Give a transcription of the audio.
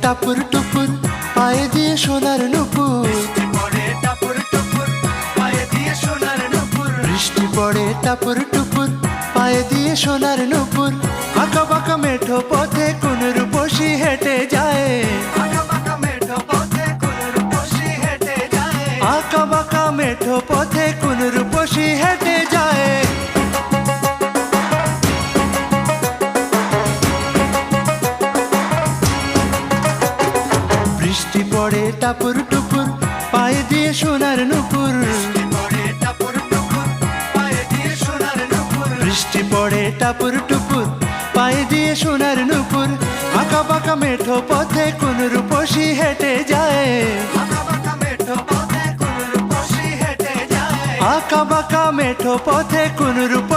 টাপুর টুপুর পায়ে দিয়ে সোনার নুপুর, বৃষ্টি পড়ে টাপুর টুপুর পায়ে দিয়ে সোনার নুপুর। আঁকা বাঁকা মেঠো পথে কোন রূপসী হেঁটে যায়, আঁকা বাঁকা মেঠো পথে কোন রূপসী হেঁটে যায়। বৃষ্টি পড়ে টাপুর টুপুর পায়ে দিয়ে সোনার নুপুর, বৃষ্টি পড়ে টাপুর টুপুর পায়ে দিয়ে সোনার নুপুর। আঁকা বাঁকা মেঠো পথে কোন রূপসী হেঁটে যায়, আঁকা বাঁকা মেঠো পথে কোন রূপসী